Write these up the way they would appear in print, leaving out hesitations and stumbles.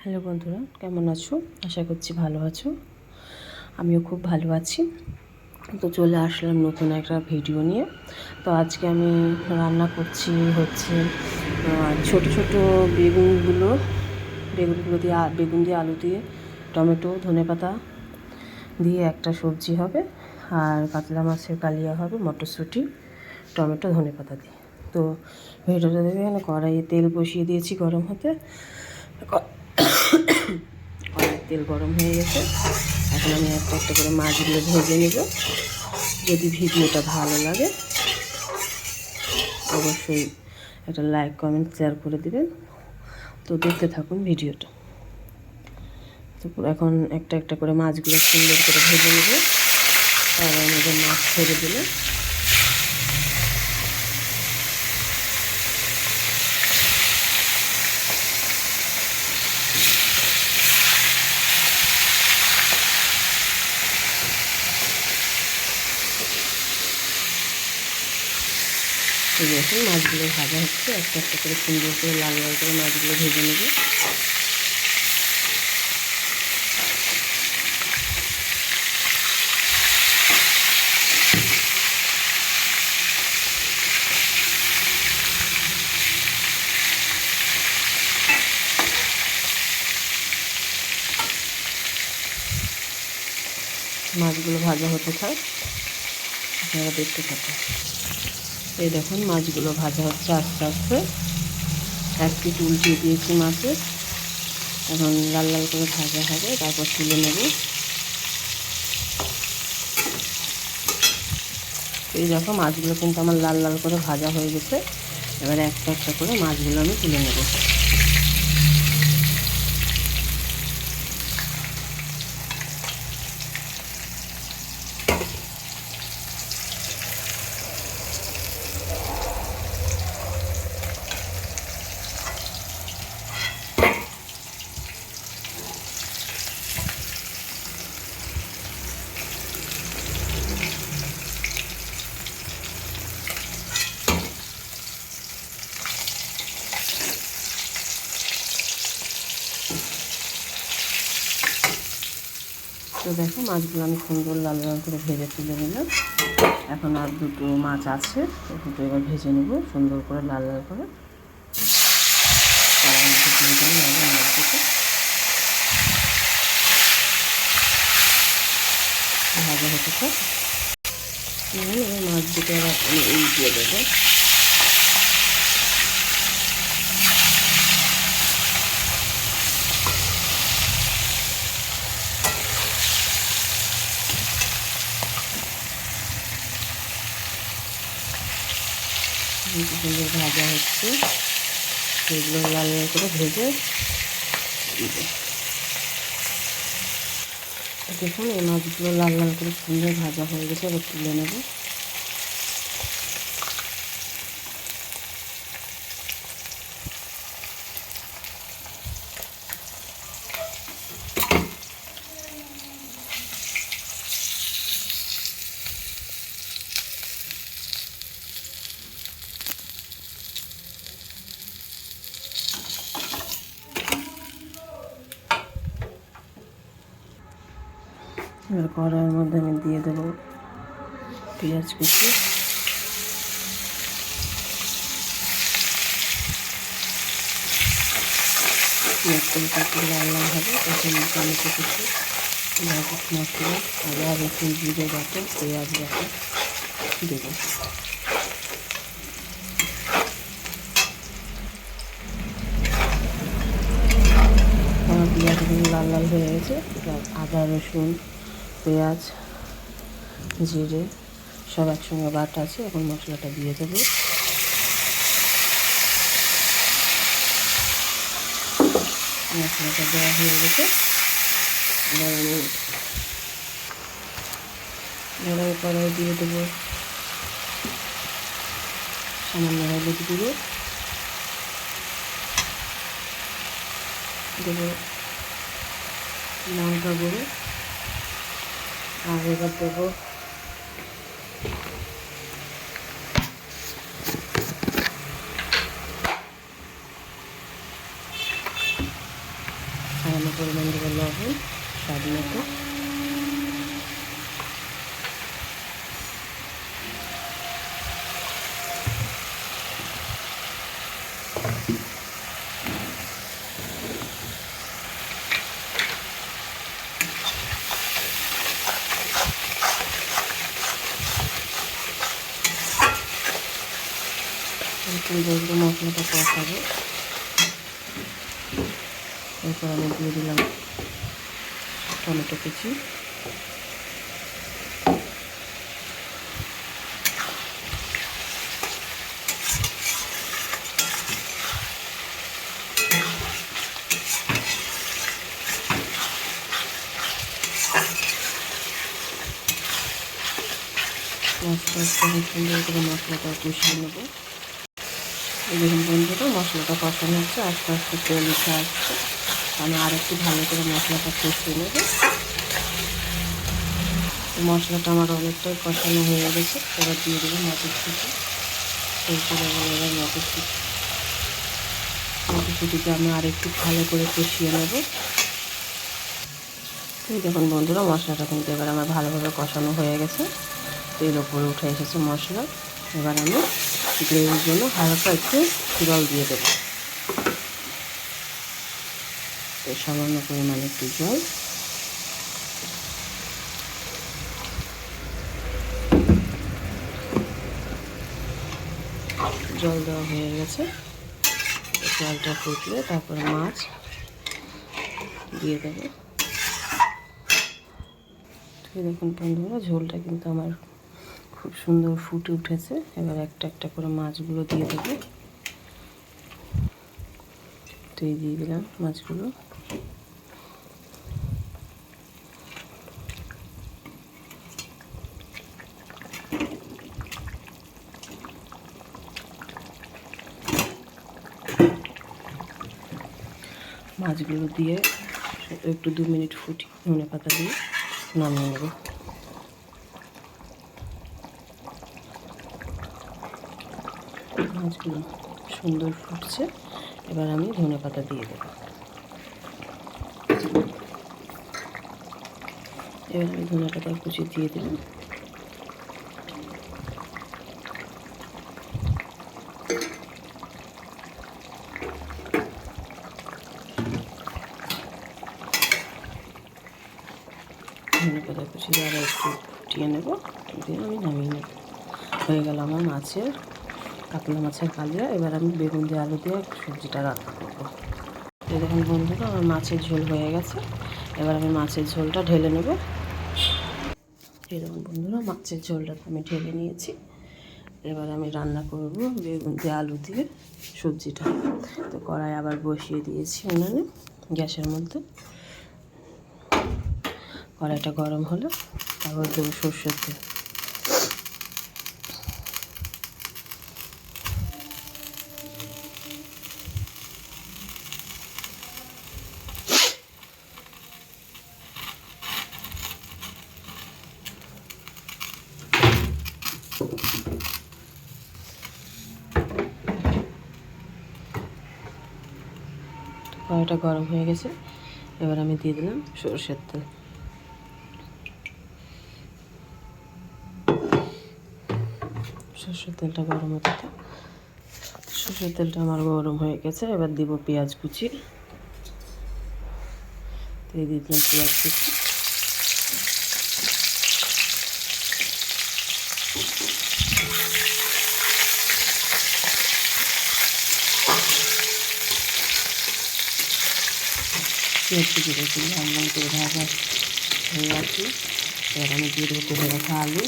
Hello বন্ধুরা, কেমন আছো? আশা করছি ভালো আছো। আমিও খুব ভালো আছি। তো চলে আসলাম নতুন একটা ভিডিও নিয়ে। তো আজকে আমি রান্না করছি হচ্ছে ছোট ছোট বেগুনগুলো দিয়ে বেগুন দিয়ে আলু দিয়ে টমেটো ধনেপাতা দিয়ে একটা সবজি হবে, আর কাতলা মাছের কালিয়া হবে মটরশুঁটি টমেটো ধনেপাতা দিয়ে। তো ভিডিওটা দেখে এখানে কড়াইয়ে তেল বসিয়ে দিয়েছি গরম হতে। কড়াইয়ের তেল গরম হয়ে গেছে। এখন আমি একটা একটা করে মাছগুলো ভেজে নেব। যদি ভিডিওটা ভালো লাগে অবশ্যই একটা লাইক কমেন্ট শেয়ার করে দেবেন। তো দেখতে থাকুন ভিডিওটা। তো এখন একটা একটা করে মাছগুলো সুন্দর করে ভেজে নেব। তারপর মধ্যে মাছ ছেড়ে দিলে দেখুন মাছগুলো ভাজা হচ্ছে। একটা একটা করে সুন্দর করে লাল লাল করে মাছগুলো ভেজে নেব। মাছগুলো ভাজা হতে থাক, আপনারা দেখতে থাকুন। এই দেখুন মাছগুলো ভাজা হচ্ছে আস্তে আস্তে। এক পিঠ উল্টিয়ে দিয়েছি মাছের। এখন লাল লাল করে ভাজা হবে, তারপর তুলে নেব। এই দেখো মাছগুলো কিন্তু আমার লাল লাল করে ভাজা হয়ে গেছে। এবারে একটা একটা করে মাছগুলো আমি তুলে নেব। তো দেখো মাছগুলো আমি সুন্দর লাল লাল করে ভেজে তুলে নিলাম। এখন আর দুটো মাছ আছে, দুটো এবার ভেজে নেব সুন্দর করে লাল লাল করে। কড়াইয়ের মধ্যে দিয়ে দিলাম এবার মাছগুলো ভাজা হতে থাক। এবার মাছ দুটো আবার আমি উল্টিয়ে দেবো। সুন্দর ভাজা হচ্ছে, সেগুলো লাল লাল করে ভেজে দেখুন এই মাছগুলো লাল লাল করে সুন্দর ভাজা হয়ে গেছে। এবার তুলে নেব। এবার কড়াইয়ের মধ্যে আমি দিয়ে দেবো পেঁয়াজ কুচি, পেঁয়াজ কুচি লাল লাল হবে। তখন টমেটো কুচি, মশলা, আদা রসুন জিরে বাটা পেঁয়াজ বাটা দেবো। আমার পেঁয়াজগুলো লাল লাল হয়ে গেছে। এবার আদা রসুন পেঁয়াজ জিরে সব একসঙ্গে বাটা আছে। এখন মশলাটা দিয়ে দেবো। মশলাটা দেওয়া হয়ে গেছে। এবার আমি কড়াই দিয়ে দেবো সামান্য হলুদ গুঁড়ো, দেবো লঙ্কা গুঁড়ো, আর এবার দেবো সামান্য পরিমাণ দেবো লবণ স্বাদ মতো। মশলাটা কষাবো। এরপর আমি দিয়ে দিলাম টমেটো কুচি, সুন্দর করে মশলাটা কষিয়ে নেবো। এই দেখুন বন্ধুরা, মশলাটা কষানো হচ্ছে, আস্তে আস্তে তেল উঠে আসছে। আমি আরেকটু ভালো করে মশলাটা কষিয়ে নেব। মশলাটা আমার অনেকটাই কষানো হয়ে গেছে। এবার দিয়ে দেবো মটরশুঁটি। এবার মটরশুঁটিকে আমি আরেকটু ভালো করে কষিয়ে নেব। এই দেখুন বন্ধুরা, মশলাটা কিন্তু এবার আমার ভালোভাবে কষানো হয়ে গেছে। তেল ওপরে উঠে এসেছে মশলা। এবার আমি গ্রেভির জন্য হালকা একটু জল দিয়ে দেবো। সামান্য পরিমাণে একটু জল। জল দেওয়া হয়ে গেছে। জলটা ফুটলে তারপরে মাছ দিয়ে দেবো। দেখুন বন্ধুরা, ঝোলটা কিন্তু আমার খুব সুন্দর ফুটে উঠেছে। এবার একটা একটা করে মাছগুলো দিয়ে দেবো। দিয়ে দিলাম মাছগুলো। মাছগুলো দিয়ে একটু 2 মিনিট ফুটিয়ে ধনে পাতা দিয়ে নামিয়ে নেব। মাছগুলো সুন্দর ফুটছে। এবার আমি ধনে পাতা দিয়ে দেব। এবার আমি ধনে পাতা কুচি দিয়ে দিলাম। ধনে পাতা কুচি আরও একটু ফুটিয়ে নেব, দিয়ে আমি নামিয়ে নেব। হয়ে গেল আমার কাতলা মাছের কালিয়া। এবার আমি বেগুন দিয়ে আলু দিয়ে সবজিটা রান্না করবো। এই দেখুন বন্ধুরা, আমার মাছের ঝোল হয়ে গেছে। এবার আমি মাছের ঝোলটা ঢেলে নেব। এই দেখুন বন্ধুরা, মাছের ঝোলটা আমি ঢেলে নিয়েছি। এবার আমি রান্না করব বেগুন দিয়ে আলু দিয়ে সবজিটা। তো কড়াই আবার বসিয়ে দিয়েছি উনানে গ্যাসের মধ্যে। কড়াইটা গরম হলে আবার দেবো সরষের তেল। কড়াইটা গরম হয়ে গেছে। এবার আমি দিয়ে দিলাম সরষের তেল। সরষের তেলটা গরম হতে থাক। সরষের তেলটা আমার গরম হয়ে গেছে। এবার দিব পেঁয়াজ কুচি। দিয়ে দিলাম পেঁয়াজ কুচি। পেঁয়াজ কুচিটা একটু লাল লাল করে ভাজা হয়ে আছে। এবার আমি দিয়ে দেবো কেটে রাখা আলু।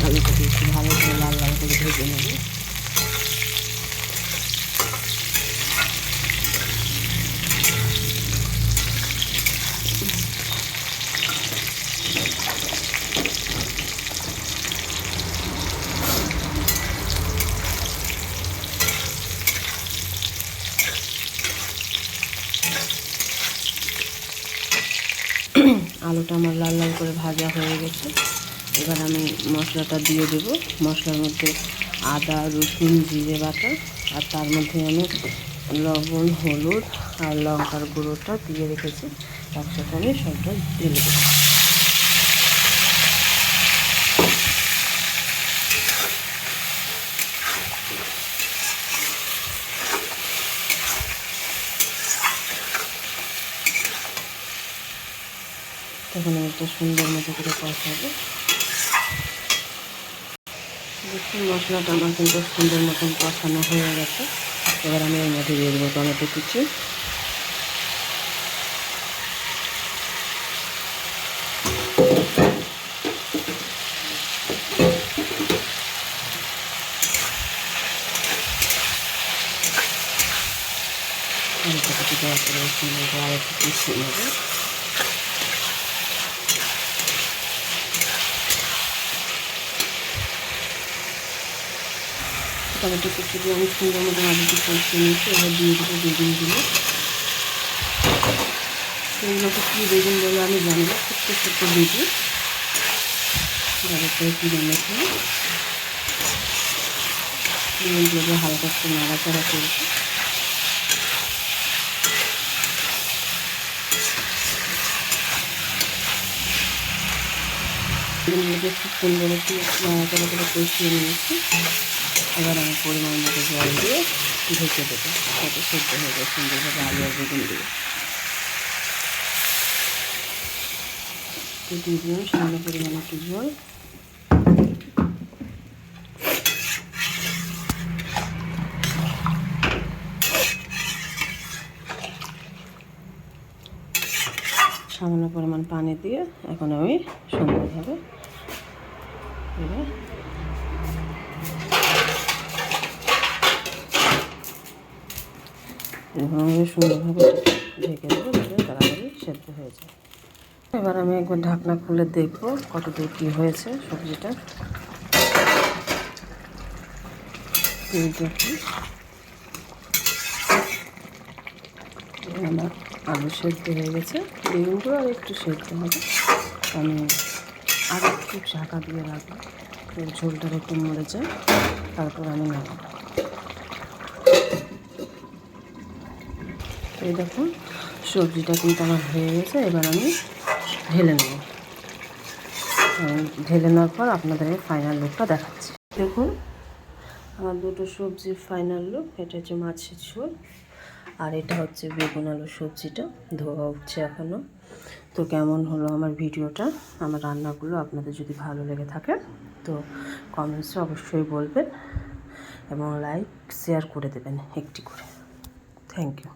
আলুটাকে একটু ভালো করে লাল লাল করে ভেজে নেব। আলুটা আমার লাল লাল করে ভাজা হয়ে গেছে। এবার আমি মশলাটা দিয়ে দেব। মশলার মধ্যে আদা, রসুন, জিরে বাটা, আর তার মধ্যে আমি লবণ, হলুদ আর লঙ্কার গুঁড়োটা দিয়ে রেখেছি, একসাথে আমি সবটা ঢেলে দেবো। তখন একটা সুন্দর মতো করে কষাবো। দেখুন মশলাটা আমার কিন্তু সুন্দর মতন কষানো হয়ে গেছে। এবার আমি এর মধ্যে দিয়ে দেবো টমেটো কুচি, টমেটো কুচি দেওয়ার পরে সুন্দর করে আর একটু কষিয়ে নেবো। টমেটো কুচি দিয়ে আমি সুন্দর মতো আলুটি কষিয়ে নিয়েছি। এবার দিয়ে দেবো বেগুনগুলো। সেগুলোকে কী বেগুন বলে আমি জানি না, ছোট্ট ছোট্ট বেগুন যাদের করে কিনে এনেছি। বেগুনগুলোকে হালকা একটু নাড়াচাড়া করছি। বেগুনগুলোকে খুব সুন্দর একটু নাড়াচাড়া করে কষিয়ে নিয়েছি। এবার আমি পরিমাণ মতো জল দিয়ে ঢেকে দেবো, যাতে সেদ্ধ হয়ে যায় সুন্দরভাবে আলু আর বেগুন দিয়ে। তো দিয়ে দিলাম সামান্য পরিমাণ একটু জল। সামান্য পরিমাণ পানি দিয়ে এখন আমি সুন্দরভাবে সুন্দরভাবে ঢেকে দেবো, যাতে তাড়াতাড়ি সেদ্ধ হয়ে যায়। এবার আমি একবার ঢাকনা খুলে দেখবো কত দূর কী হয়েছে সবজিটা। আমার আলু সেদ্ধ হয়ে গেছে, বেগুনগুলো আর একটু সেদ্ধ হবে। আমি আর একটু ঢাকা দিয়ে রাখবো, ঝোলটা একটু মরে যায়, তারপর আমি নামাবো। এই দেখুন সবজিটা কিন্তু আমার হয়ে গেছে। এবার আমি ঢেলে নেব। ঢেলে নেওয়ার পর আপনাদের ফাইনাল লুকটা দেখাচ্ছি। দেখুন আমার দুটো সবজির ফাইনাল লুক। এটা হচ্ছে মাছের ঝোল, আর এটা হচ্ছে বেগুন আলু সবজিটা ধোয়া উঠছে এখনও। তো কেমন হলো আমার ভিডিওটা, আমার রান্নাগুলো আপনাদের যদি ভালো লেগে থাকে তো কমেন্টসে অবশ্যই বলবেন এবং লাইক শেয়ার করে দেবেন একটি করে। Thank you.